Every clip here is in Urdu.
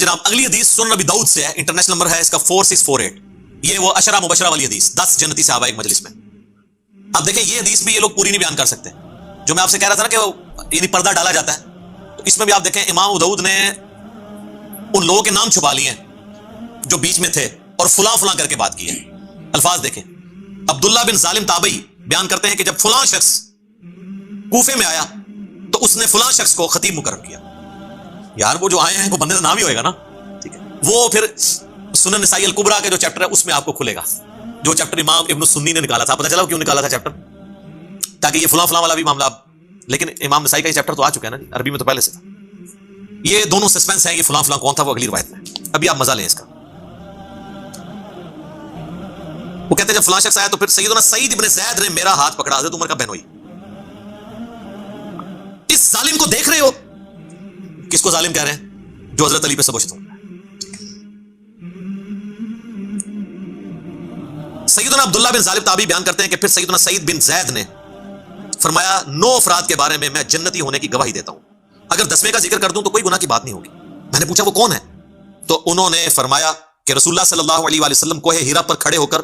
جناب اگلی حدیث سنن نبی داؤد سے ہے، انٹرنیشنل نمبر ہے اس کا 4648. یہ وہ عشرہ مبشرہ والی حدیث، 10 جنتی صحابہ ایک مجلس میں. اب دیکھیں یہ حدیث بھی یہ لوگ پوری نہیں بیان کر سکتے، جو میں آپ سے کہہ رہا تھا نا کہ یعنی پردہ ڈالا جاتا ہے، تو اس میں بھی آپ دیکھیں امام ابو داؤد نے ان لوگوں کے نام چھپا لیے ہیں جو بیچ میں تھے اور فلاں فلاں کر کے بات کی ہے. الفاظ دیکھیں، عبداللہ بن ظالم تابعی بیان کرتے ہیں کہ جب فلاں شخص کوفے میں آیا تو اس نے فلاں شخص کو خطیب مقرر کیا. یار وہ جو آئے ہیں وہ بندے کا نام ہی ہوئے گا نا، ٹھیک ہے. وہ پھر سنن نسائی الکبریٰ کے جو چیپٹر ہے اس میں آپ کو کھلے گا، جو چیپٹر امام ابن سنی نے نکالا تھا. پتہ چلا کیوں نکالا تھا چیپٹر؟ تاکہ یہ فلاں فلاں والا بھی معاملہ، لیکن امام نسائی کا یہ چیپٹر تو آ چکا ہے نا جی، عربی میں تو پہلے سے تھا. یہ دونوں سسپینس ہیں، یہ فلاں فلاں کون تھا وہ اگلی روایت میں. ابھی آپ مزہ لیں اس کا. وہ کہتے ہیں جب فلاں شخص آیا تو پھر سیدنا سعید ابن زید نے میرا ہاتھ پکڑا، حضرت عمر کا بہنوئی. اس ظالم کو دیکھ رہے ہو؟ کس کو ظالم کہہ رہے ہیں؟ جو حضرت علی پہ سب شتم. سیدنا عبداللہ بن ظالم تابعی بیان کرتے ہیں کہ پھر سیدنا سعید بن زید نے فرمایا 9 افراد کے بارے میں میں جنتی ہونے کی گواہی دیتا ہوں، اگر 10ویں کا ذکر کر دوں تو کوئی گناہ کی بات نہیں ہوگی. میں نے پوچھا وہ کون ہے؟ تو انہوں نے فرمایا کہ رسول اللہ صلی اللہ علیہ وآلہ وسلم کوہ ہیرا پر کھڑے ہو کر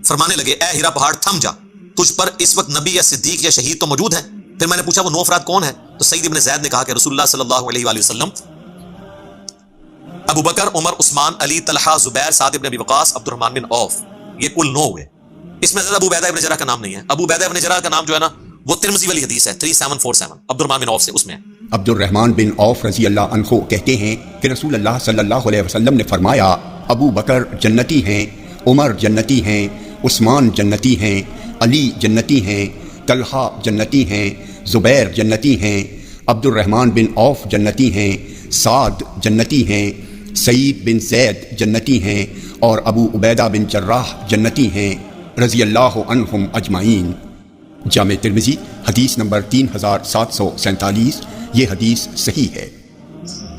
فرمانے لگے اے ہیرا پہاڑ تھم جا، تجھ پر اس وقت نبی یا صدیق یا شہید تو موجود ہے. پھر میں نے پوچھا وہ 9 افراد کون ہیں؟ تو سعید ابن زید نے کہا کہ رسول اللہ صلی اللہ علیہ وآلہ وسلم، ابو بکر، عمر، عثمان، علی، طلحہ، زبیر، سعد ابن ابی وقاص، عبد الرحمن بن عوف. یہ کل 9 ہوئے. اس میں زیادہ ابو عبیدہ ابن جرح کا نام نہیں ہے. ابو عبیدہ ابن جرح کا نام جو ہے نا وہ ترمذی والی حدیث ہے 3747 عبد الرحمن بن عوف سے، اس میں عبد الرحمن بن عوف رضی اللہ عنہ کہتے ہیں کہ رسول اللہ صلی اللہ علیہ وسلم نے فرمایا ابو بکر جنتی ہیں، عمر جنتی ہیں، عثمان جنتی ہیں، علی جنتی ہیں، طلحہ جنتی ہیں، زبیر جنتی ہیں، عبد الرحمن بن عوف جنتی ہیں، سعد جنتی ہیں، سعید بن زید جنتی ہیں اور ابو عبیدہ بن جراح جنتی ہیں رضی اللہ عنہم اجمعین. جامع ترمذی حدیث نمبر 3747. یہ حدیث صحیح ہے.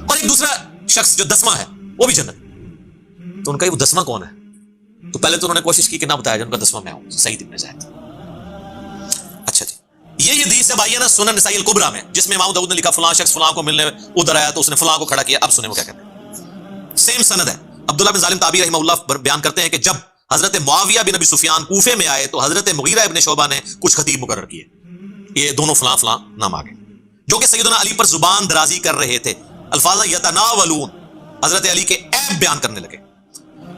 اور ایک دوسرا شخص جو 10واں ہے وہ بھی جنت. تو ان کا وہ 10واں کون ہے؟ تو پہلے تو انہوں نے کوشش کی کہ نہ بتایا جائے ان کا 10واں میں ہوں، سعید ابن زید. اچھا جی، یہ حدیث ہے بھائی نا سنن نسائی الکبریٰ میں، جس میں امام داؤد نے لکھا فلاں شخص فلاں کو ملنے ادھر آیا تو اس نے فلاں کو کھڑا کیا. اب سنیں وہ کیا کہتے ہیں. سیم سند ہے. عبداللہ بن ظالم تابعی رحمہ اللہ بیان کرتے ہیں کہ جب حضرت معاویہ بن ابی سفیان کوفے میں آئے تو حضرت مغیرہ ابن شعبہ نے کچھ خطیب مقرر کیے. یہ دونوں فلاں فلاں نام آگے، جو کہ سیدنا علی پر زبان درازی کر رہے تھے. الفاظ یتناولون، حضرت علی کے عیب بیان کرنے لگے.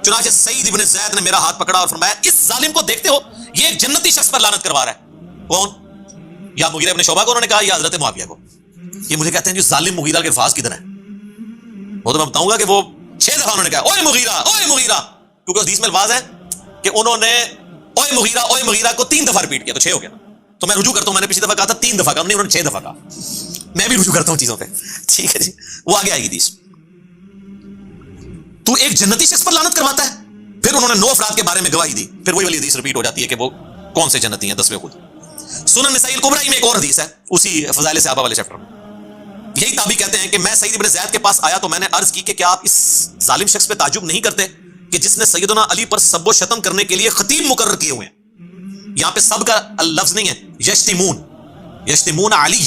چنانچہ سعید ابن زید نے میرا ہاتھ پکڑا اور فرمایا اس ظالم کو دیکھتے ہو؟ یہ ایک جنتی شخص پر لعنت کروا رہا ہے. کون؟ یا مغیرہ ابن شعبہ کو انہوں نے کہا یا حضرت معاویہ کو. یہ مجھے کہتے ہیں جو ظالم مغیرہ کے الفاظ کدھر ہیں؟ وہ تو میں بتاؤں گا کہ وہ 6 دفعہ انہوں نے کہا اوئے مغیرہ اوئے مغیرہ، کیونکہ حدیث میں الفاظ ہے کہ انہوں نے اوئے مغیرہ کو 3 دفعہ ریپیٹ کیا تو 6 ہو گیا. تو میں رجوع کرتا ہوں، میں نے پچھلی دفعہ کہا تھا 3 دفعہ کہا، انہوں نے 6 دفعہ کہا. میں بھی رجوع کرتا ہوں چیزوں پہ، ٹھیک ہے جی. وہ آگے آئے گی حدیث. تو ایک جنتی شخص پر لعنت کرواتا ہے. پھر انہوں نے 9 افراد کے بارے میں گواہی دی. پھر وہی والی حدیث ریپیٹ ہو جاتی ہے کہ وہ کون سے جنتی ہیں 10ویں خود. سنن نسائی الکبریٰ میں ایک اور حدیث ہے اسی فضائل صحابہ والے چیپٹر میں. یہی تابعی کہتے ہیں کہ میں سعید ابن زید کے پاس آیا تو میں نے عرض کی کہ کیا آپ اس ظالم شخص پہ تعجب نہیں کرتے کہ جس نے سیدنا علی پر سب و شتم کرنے کے لیے خطیب مقرر کیے ہوئے ہیں. یہاں پہ سب کا لفظ نہیں ہے، یشتمون علی.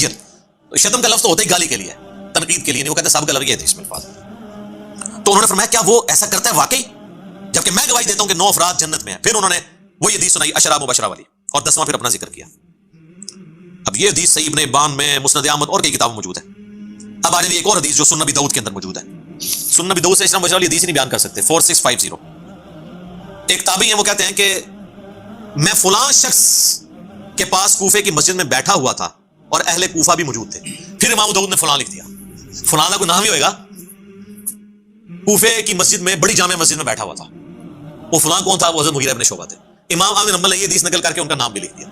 شتم کا لفظ تو ہوتا ہی گالی کے لیے، تنقید کے لیے نہیں. وہ کہتے ہیں سب کا لفظ یہ تھے اس میں الفاظ. تو انہوں نے فرمایا کیا وہ ایسا کرتا ہے واقعی؟ جبکہ میں گواہی دیتا ہوں کہ 9 افراد جنت میں ہیں. پھر انہوں نے وہی حدیث سنائی عشرہ مبشرہ والی، اور 10واں پھر اپنا ذکر کیا. اب یہ حدیث صحیح ابن حبان میں، مسند احمد اور کئی کتابوں موجود ہے. اب آنے ایک اور حدیث جو سنن نبی داؤد کے اندر موجود ہے. سنن نبی داؤد سے عشرہ مبشرہ والی حدیث نہیں بیان کر سکتے. 4650. ایک تابعی ہیں وہ کہتے ہیں کہ میں فلاں شخص کے پاس کوفے کی مسجد میں بیٹھا ہوا تھا اور اہل کوفہ بھی موجود تھے. پھر امام داؤد نے فلاں لکھ دیا. فلاں کا کوئی نام ہی ہوئے گا. کوفے کی مسجد میں، بڑی جامع مسجد میں بیٹھا ہوا تھا. وہ فلاں کون تھا؟ وہ حضرت مغیرہ ابن شعبہ تھے. امام احمد بن حنبل نے یہ حدیث نقل کر کے ان کا نام بھی لکھ دیا.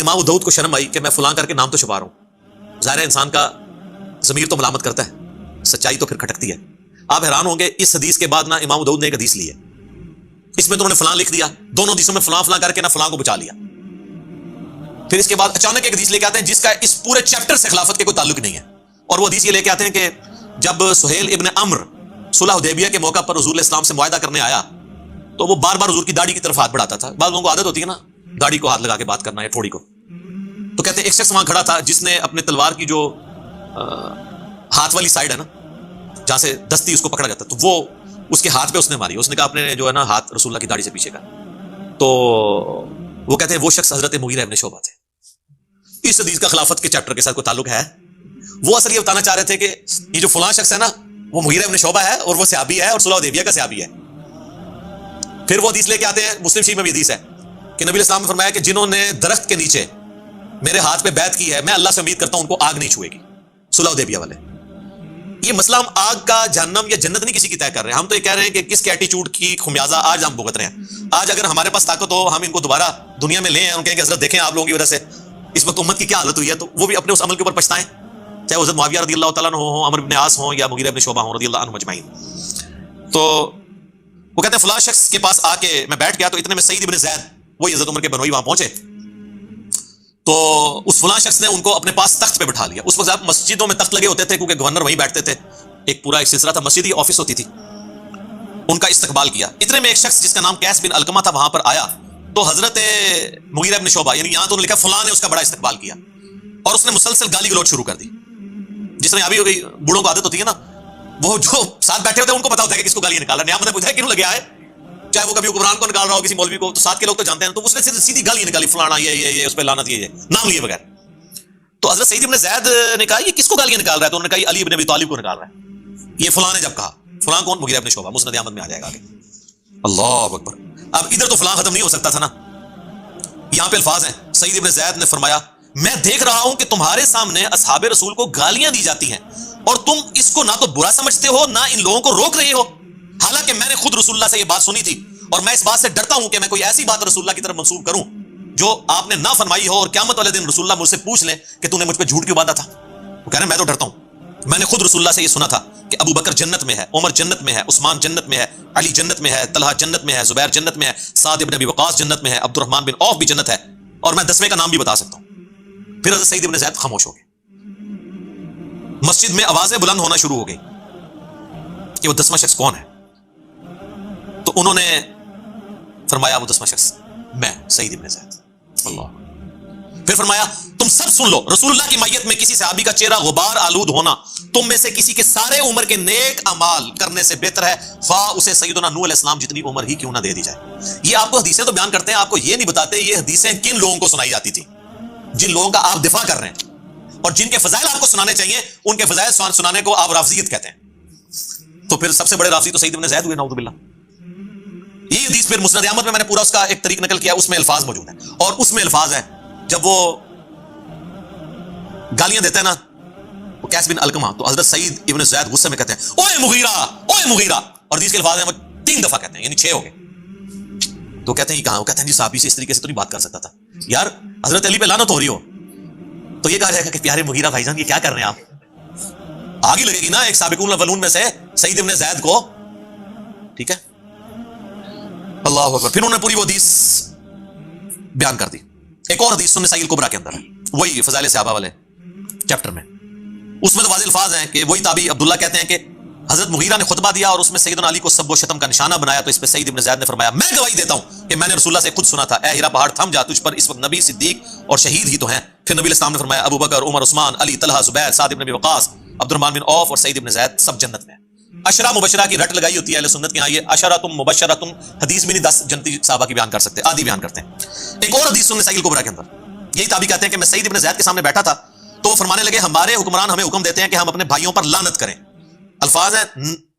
امام داؤد کو شرم آئی کہ میں فلاں کر کے نام تو چھپا رہا ہوں. ظاہر ہے انسان کا ضمیر تو ملامت کرتا ہے، سچائی تو پھر کھٹکتی ہے. آپ حیران ہوں گے اس حدیث کے بعد نہ امام داؤد نے ایک حدیث لی ہے، اس میں تو انہوں نے فلاں لکھ دیا. دونوں حدیثوں میں فلاں فلاں کر کے نہ فلاں کو بچا لیا. پھر اس کے بعد اچانک ایک حدیث لے کے آتے ہیں جس کا اس پورے چیپٹر سے خلافت کے کوئی تعلق نہیں ہے. اور وہ حدیث یہ لے کے آتے ہیں کہ جب سہیل ابن عمرو صلح حدیبیہ کے موقع پر رسول اسلام سے معاہدہ کرنے آیا تو وہ بار بار حضور کی داڑھی کی طرف ہاتھ بڑھاتا تھا. بعض لوگوں کو عادت ہوتی ہے نا داڑھی کو ہاتھ لگا کے بات کرنا یا ٹھوڑی کو. تو کہتے ہیں ایک شخص وہاں کھڑا تھا جس نے اپنے تلوار کی جو ہاتھ والی سائڈ ہے نا جہاں سے دستی اس کو پکڑا جاتا، تو وہ اس کے ہاتھ پہ اس نے ماری. اس نے کہا اپنے جو ہے نا ہاتھ رسول اللہ کی داڑھی سے پیچھے کا. تو وہ کہتے ہیں وہ شخص حضرت مغیرہ ابن شعبہ تھے. اس حدیث کا خلافت کے چیپٹر کے ساتھ کوئی تعلق ہے؟ وہ اصل یہ بتانا چاہ رہے تھے کہ یہ جو فلاں شخص ہے نا وہ مغیرہ ابن شعبہ ہے اور وہ صحابی ہے اور صلح حدیبیہ کا صحابی ہے. پھر وہ حدیث لے کے آتے ہیں، مسلم شریف میں بھی حدیث ہے کہ نبی اسلام نے فرمایا کہ جنہوں نے درخت کے نیچے میرے ہاتھ پہ بیعت کی ہے میں اللہ سے امید کرتا ہوں ان کو آگ نہیں چھوئے گی. صلح حدیبیہ والے. یہ مسئلہ ہم آگ کا جہنم یا جنت نہیں کسی کی طے کر رہے ہیں، ہم تو یہ کہہ رہے ہیں کہ کس کے ایٹیچیوڈ کی خمیازہ آج ہم بھگت رہے ہیں. آج اگر ہمارے پاس طاقت ہو ہم ان کو دوبارہ دنیا میں لیں، ان کہیں کہ حضرت دیکھیں آپ لوگوں کی وجہ سے اس وقت امت کی کیا حالت ہوئی ہے، تو وہ بھی اپنے اس عمل کے اوپر پچھتائیں، چاہے حضرت معاویہ رضی اللہ تعالیٰ عنہ ہوں، عمرو بن عاص ہوں یا مغیرہ ابن شعبہ ہوں رضی اللہ عنہم اجمعین. تو وہ کہتے ہیں فلاں شخص کے پاس آ کے میں بیٹھ گیا تو اتنے میں سعید ابن زید وہی حضرت عمر کے بنوئی وہاں پہنچے. تو اس فلاں شخص نے ان کو اپنے پاس تخت پہ بٹھا لیا. اس وقت مسجدوں میں تخت لگے ہوتے تھے کیونکہ گورنر وہیں بیٹھتے تھے، ایک پورا ایک سلسلہ تھا، مسجد ہی آفس ہوتی تھی. ان کا استقبال کیا. اتنے میں ایک شخص جس کا نام قیس بن علقمہ تھا وہاں پر آیا تو حضرت مغیرہ ابن شعبہ یعنی یہاں تو انہوں نے لکھا فلاں نے اس کا بڑا استقبال کیا اور اس نے مسلسل گالی گلوچ شروع کر دی. جس طرح ابھی ہو گئی بوڑھوں کو عادت ہوتی ہے نا، وہ جو ساتھ بیٹھے ہوتے ہیں ان کو پتا ہوتا ہے کہ کس کو گالیاں نکالا. نیامت نے پوچھا کیوں لگے آئے، چاہے وہ کبھی حکمران کو نکال رہا ہو کسی مولوی کو، تو ساتھ کے لوگ تو جانتے ہیں، تو اس نے سیدھی گالیاں نکالی فلانا یہ اس پہ لعنت یہ نام لیے بغیر. تو حضرت سعید ابن زید نے کہا یہ کس کو گالیاں نکال رہا ہے، تو انہوں نے کہا یہ علی ابن ابی طالب کو نکال رہا ہے. یہ فلاں نے جب کہا، فلاں کون؟ مغیرہ ابن شعبہ، مسند احمد میں آ جائے گا آگے. اللہ اکبر. اب ادھر تو فلاں ختم نہیں ہو سکتا تھا نا، یہاں پہ الفاظ ہیں سعید ابن زید نے فرمایا میں دیکھ رہا ہوں کہ تمہارے سامنے اصحاب رسول کو گالیاں دی جاتی ہیں اور تم اس کو نہ تو برا سمجھتے ہو نہ ان لوگوں کو روک رہے ہو، حالانکہ میں نے خود رسول اللہ سے یہ بات سنی تھی اور میں اس بات سے ڈرتا ہوں کہ میں کوئی ایسی بات رسول اللہ کی طرف منسوب کروں جو آپ نے نہ فرمائی ہو اور قیامت والے دن رسول اللہ مجھ سے پوچھ لیں کہ تو نے مجھ پہ جھوٹ کیوں باندھا تھا. وہ کہہ رہے ہیں میں تو ڈرتا ہوں. میں نے خود رسول اللہ سے یہ سنا تھا کہ ابو بکر جنت میں ہے، عمر جنت میں ہے، عثمان جنت میں ہے، علی جنت میں ہے، طلحہ جنت میں ہے، زبیر جنت میں ہے، سعد ابن ابی وقاص جنت میں ہے، عبد الرحمن بن عوف بھی جنت ہے، اور میں 10ویں کا نام بھی بتا سکتا ہوں. پھر حضرت سعید ابن زید خاموش ہو گئے. مسجد میں آوازیں بلند ہونا شروع ہو گئی کہ وہ 10واں شخص کون ہے. تو انہوں نے فرمایا وہ 10واں شخص میں سعید ابن زید. اللہ. پھر فرمایا تم سب سن لو، رسول اللہ کی میت میں کسی صحابی کا چہرہ غبار آلود ہونا تم میں سے کسی کے سارے عمر کے نیک اعمال کرنے سے بہتر ہے، خواہ اسے سیدنا نوح علیہ السلام جتنی عمر ہی کیوں نہ دے دی جائے. یہ آپ کو حدیثیں تو بیان کرتے ہیں، آپ کو یہ نہیں بتاتے یہ حدیثیں کن لوگوں کو سنائی جاتی تھی، جن لوگوں کا آپ دفاع کر رہے ہیں اور جن کے فضائل آپ کو سنانے چاہیے ان کے فضائل سنانے کو آپ رافضیت کہتے ہیں. تو پھر سب سے بڑے رافضی تو سعید ابن زید ہوئے نعوذ باللہ. یہ حدیث پھر مسند احمد میں نے پورا اس کا ایک طریق نقل کیا، اس میں الفاظ موجود ہیں اور اس میں الفاظ ہیں جب وہ گالیاں دیتے ہیں نا وہ قیس بن علقمہ، تو حضرت سعید ابن زید غصے میں کہتے ہیں اوئے مغیرہ اوئے مغیرہ، اور حدیث کے الفاظ ہیں وہ 3 دفعہ کہتے ہیں، یعنی 6 ہو گئے. تو کہتے ہیں یہ کہاں؟ وہ کہتے ہیں جی صحابی سے اس طریقے سے تو نہیں بات کر سکتا تھا. یار حضرت علی پہ لعنت ہو رہی ہو تو یہ کہا جائے گا کہ پیارے مغیرہ بھائی جان یہ کیا کر رہے ہیں آپ؟ آگے لگے گی نا ایک سابقون الاولون میں سے سعید ابن زید کو. ٹھیک ہے، اللہ اکبر. پھر انہوں نے پوری وہ حدیث بیان کر دی. ایک اور حدیث سنن نسائی کبریٰ کے اندر ہے، وہی فضائل صحابہ والے چیپٹر میں، اس میں تو واضح الفاظ ہیں کہ وہی تابعی عبداللہ کہتے ہیں کہ حضرت مغیرہ نے خطبہ دیا اور اس میں سیدنا علی کو سب و شتم کا نشانہ بنایا. تو اس پہ سعید ابن زید نے فرمایا میں گواہی دیتا ہوں کہ میں نے رسول اللہ سے خود سنا تھا، اے ہیرا پہاڑ تھم جا، تجھ پر اس وقت نبی، صدیق اور شہید ہی تو ہیں. پھر نبی اسلام نے فرمایا ابو بکر، عمر، عثمان، علی، طلحہ، زبیر، سعد ابن ابی وقاص، عبد الرحمن بن عوف اور سعید ابن زید سب جنت میں. عشرہ مبشرہ کی رٹ لگائی ہوتی ہے اہل سنت کے ہاں. یہ عشرۃ مبشرۃ حدیث بھی نہیں 10 جنتی صحابہ کی بیان کر سکتے، آدھی بیان کرتے ہیں. ایک اور حدیث سنن نسائی کبریٰ کے اندر یہی تابعی کہتے ہیں کہ میں سعید ابن زید کے سامنے بیٹھا تھا تو وہ فرمانے لگے ہمارے حکمران ہمیں حکم دیتے ہیں کہ ہم اپنے بھائیوں پر لعنت کریں. الفاظ ہیں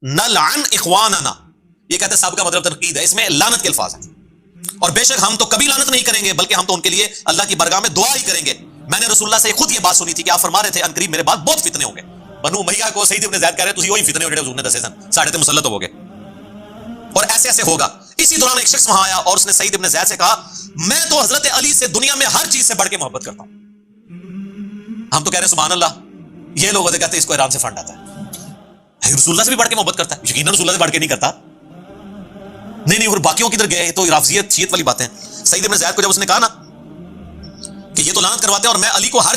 نلعن اخواننا، یہ کہتے ہیں سابقہ مطلب تنقید ہے، اس میں لعنت کے الفاظ ہیں. اور بے شک ہم تو کبھی لعنت نہیں کریں گے بلکہ ہم تو ان کے لیے اللہ کی بارگاہ میں دعا ہی کریں گے. میں نے رسول اللہ سے خود یہ بات سنی تھی کہ آپ فرما رہے تھے ان قریب میرے بعد بہت فتنے ہوں گے. بنو امیہ کو سعید ابن زید کہہ رہے ہیں تسی وہی فتنے ہو جڑے حضور نے دسے سن، ساڑھے تے مسلط ہو گئے اور ایسے ایسے ہوگا. اسی دوران ایک شخص وہاں آیا اور اس نے سعید ابن زید سے کہا میں تو حضرت علی سے دنیا میں ہر چیز سے بڑھ کے محبت کرتا ہوں. ہم تو کہہ رہے ہیں سبحان اللہ، یہ لوگ کہتے ہیں اس کو ایران سے فنڈ آتا ہے، رسول اللہ سے بھی بڑھ کے محبت کرتا ہے، یقیناً رسول اللہ سے بڑھ کے نہیں کرتا. نہیں اور باقیوں کی ادھر گئے تو رافضیت شیعت والی باتیں. سعید ابن زید کو جب اس نے کہا نا کہ یہ تو لعنت کرواتے ہیں اور میں علی کو ہر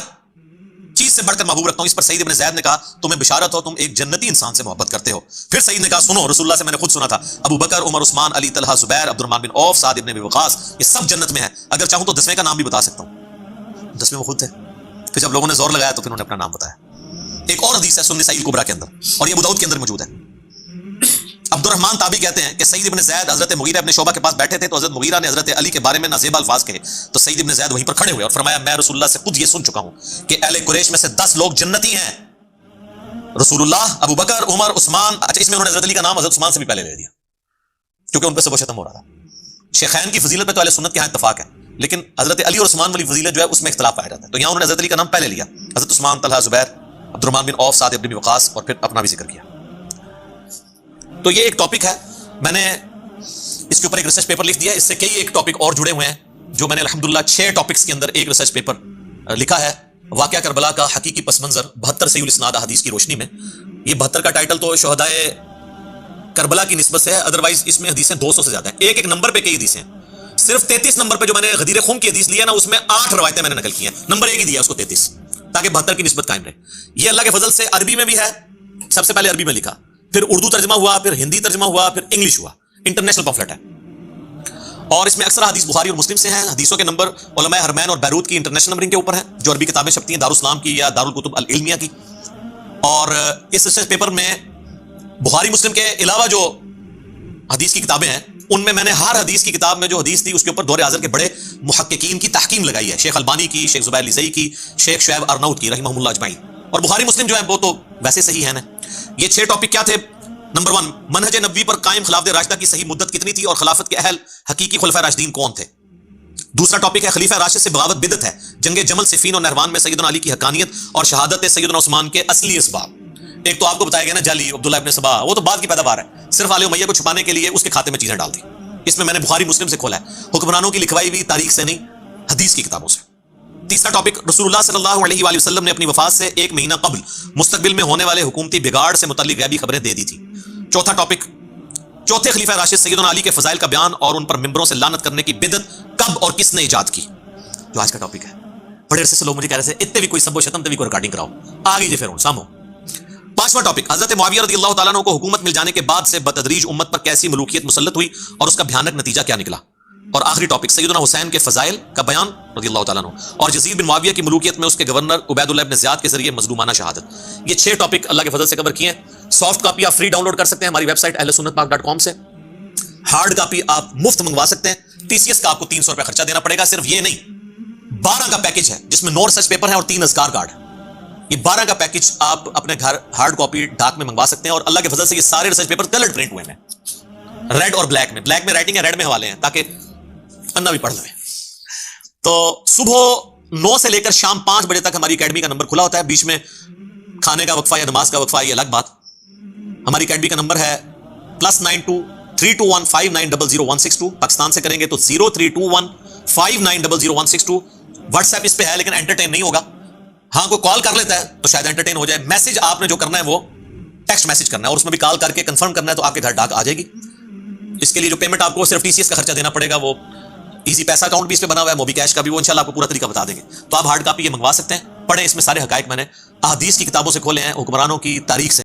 چیز سے بڑھ کر محبوب رکھتا ہوں، اس پر سعید ابن زید نے کہا تمہیں بشارت ہو تم ایک جنتی انسان سے محبت کرتے ہو. پھر سعید نے کہا سنو رسول اللہ سے میں نے خود سنا تھا ابو بکر، عمر، عثمان، علی، طلحہ، زبیر، عبد الرحمن بن عوف، سعد ابن ابی وقاص یہ سب جنت میں ہیں، اگر چاہوں تو 10ویں کا نام بھی بتا سکتا ہوں. 10ویں وہ خود تھے. پھر جب لوگوں نے زور لگایا تو پھر انہوں نے اپنا نام بتایا. ایک اور حدیث ہے سنن نسائی الکبریٰ کے اندر اور یہ ابو داؤد کے اندر موجود ہے. عبدالرحمن تابعی کہتے ہیں کہ سعید ابن زید حضرت مغیرہ ابن شعبہ کے پاس بیٹھے تھے تو حضرت مغیرہ نے حضرت علی کے بارے میں نازیبا الفاظ کہے تو سعید ابن زید وہیں پر کھڑے ہوئے اور فرمایا میں رسول اللہ سے خود یہ سن چکا ہوں کہ اہل قریش میں سے 10 لوگ جنتی ہیں. رسول اللہ، ابو بکر، عمر، عثمان. اچھا اس میں انہوں نے حضرت علی کا نام حضرت عثمان سے بھی پہلے لے دیا کیونکہ ان پہ سب و شتم ہو رہا تھا. شیخین کی فضیلت پہ تو اہل سنت کے ہاں اتفاق ہے لیکن حضرت علی اور عثمان والی فضیلت جو ہے اس میں اختلاف پایا جاتا ہے. تو یہاں انہوں نے حضرت علی کا نام پہلے لیا، حضرت عثمان، طلحہ، زبیر، عبد الرحمن بن عوف، سعد بن وقاص اور پھر اپنا بھی ذکر کیا. تو یہ ایک ٹاپک ہے، میں نے اس کے اوپر ایک ریسرچ پیپر لکھ دیا. اس سے کئی ایک ٹاپک اور جڑے ہوئے ہیں جو میں نے الحمدللہ 6 ٹاپکس کے اندر ایک ریسرچ پیپر لکھا ہے. واقعہ کربلا کا حقیقی پس منظر 72 صحیح الاسناد احادیث کی روشنی میں. یہ 72 کا ٹائٹل تو شہدائے کربلا کی نسبت سے ہے، ادروائز اس میں حدیثیں 200 سے زیادہ ہیں. ایک ایک نمبر پہ کئی حدیثیں ہیں. صرف 33 نمبر پہ جو میں نے غدیر خم کی حدیث لیا نا اس میں 8 روایتیں میں نے نقل کی ہیں. نمبر 1 ہی دیا اس کو 33 تاکہ 72 کی نسبت قائم رہے. یہ اللہ کے فضل سے عربی میں بھی ہے، سب سے پہلے عربی میں لکھا، پھر اردو ترجمہ ہوا، پھر ہندی ترجمہ ہوا، پھر انگلش ہوا. انٹرنیشنل پمفلٹ ہے اور اس میں اکثر حدیث بخاری اور مسلم سے ہیں. حدیثوں کے نمبر علماء حرمین اور بیروت کی انٹرنیشنل نمبرنگ کے اوپر ہیں جو عربی کتابیں چھپتی ہیں دارالاسلام کی یا دارالکتب العلمیہ کی. اور اس ریسرچ پیپر میں بخاری مسلم کے علاوہ جو حدیث کی کتابیں ہیں ان میں نے ہر حدیث کی کتاب میں جو حدیث تھی اس کے اوپر دور حاضر کے بڑے محققین کی تحقیم لگائی ہے. شیخ البانی کی، شیخ زبیر لیزئی کی، شیخ شعیب ارناؤت کی رحمہ اللہ اجمعین. اور بخاری مسلم جو ہے وہ تو ویسے صحیح ہے نا. یہ 6 ٹاپک کیا تھے؟ نمبر 1، منہج نبوی پر قائم خلافت راشدہ کی صحیح مدت کتنی تھی اور خلافت کے اہل حقیقی خلفائے راشدین کون تھے. دوسرا ٹاپک ہے خلیفہ راشد سے بغاوت بدعت ہے. جنگ جمل، صفین اور نہروان میں سیدنا علی کی حقانیت اور شہادت سیدنا عثمان کے اصلی اسباب. ایک تو آپ کو بتایا گیا نا جعلی عبداللہ ابن سبا، وہ تو بعد کی پیداوار ہے، صرف آل امیہ کو چھپانے کے لیے اس کے کھاتے میں چیزیں ڈال دی. اس میں نے بخاری مسلم سے کھولا ہے، حکمرانوں کی لکھوائی بھی تاریخ سے نہیں حدیث کی کتابوں سے. تیسرا ٹاپک، رسول اللہ صلی اللہ علیہ وآلہ وسلم نے اپنی وفات سے 1 مہینہ قبل مستقبل میں ہونے والے حکومتی بگاڑ سے متعلق غیبی خبریں دے دی تھی. چوتھا ٹاپک، چوتھے خلیفہ راشد سیدنا علی کے فضائل کا بیان اور ان پر ممبروں سے لعنت کرنے کی بدعت کب اور کس نے ایجاد کی، جو آج کا ٹاپک ہے. بڑے عرصے سے لوگ مجھے کہہ رہے تھے اتنے بھی کوئی سب و شتم تے بھی کوئی ریکارڈنگ کراؤ، آ گئی جی پھر سامو. پانچواں ٹاپک، حضرت معاویہ رضی اللہ تعالیٰ عنہ کو حکومت مل جانے کے بعد سے بتدریج امت پر کیسی ملوکیت مسلط ہوئی اور اس کا بھیانک نتیجہ کیا نکلا. اور آخری ٹاپک، سیدنا حسین کے فضائل کا بیان رضی اللہ تعالیٰ عنہ اور یزید بن معاویہ کی ملوکیت میں اس کے گورنر عبید اللہ ابن زیاد کے ذریعے مظلومانہ شہادت. یہ 6 ٹاپک اللہ کے فضل سے کور کیے ہیں. سافٹ کاپی آپ فری ڈاؤن لوڈ کر سکتے ہیں ہماری ویب سائٹ ahlsunnatpak.com سے. ہارڈ کاپی آپ مفت منگوا سکتے ہیں. TCS کا آپ کو 300 روپے خرچہ دینا پڑے گا. صرف یہ نہیں، 12 کا پیکج ہے جس میں 9 ریسرچ پیپر ہیں اور 3 اذکار کارڈ. یہ 12 کا پیکج آپ اپنے گھر ہارڈ کاپی ڈاک میں منگوا سکتے ہیں. اور اللہ کے فضل سے یہ سارے ریسرچ پیپر کلرڈ پرنٹ ہوئے ہیں، ریڈ اور بلیک میں. بلیک میں رائٹنگ ہے، ریڈ میں حوالے ہیں تاکہ انا بھی پڑھ لیں. تو صبح 9 سے لے کر شام 5 بجے تک ہماری اکیڈمی کا نمبر کھلا ہوتا ہے. بیچ میں کھانے کا وقفہ یا نماز کا وقفہ یہ الگ بات. ہماری اکیڈمی کا نمبر ہے +92 321 5900 پاکستان سے کریں گے تو 0321 5900 واٹس ایپ اس پہ ہے لیکن انٹرٹین نہیں ہوگا. ہاں کوئی کال کر لیتا ہے تو شاید انٹرٹین ہو جائے. میسج آپ نے جو کرنا ہے وہ ٹیکسٹ میسج کرنا ہے اور اس میں بھی کال کر کے کنفرم کرنا ہے تو آپ کے گھر ڈاک آ جائے گی. اس کے لیے جو پیمنٹ آپ کو صرف TCS کا خرچہ دینا پڑے گا، وہ ایزی پیسہ اکاؤنٹ بھی اس پہ بنا ہوا ہے، موبی کیش کا بھی، وہ انشاءاللہ آپ کو پورا طریقہ بتا دیں گے. تو آپ ہارڈ کاپی یہ منگوا سکتے ہیں، پڑھیں. اس میں سارے حقائق میں نے احادیث کی کتابوں سے کھولے ہیں، حکمرانوں کی تاریخ سے.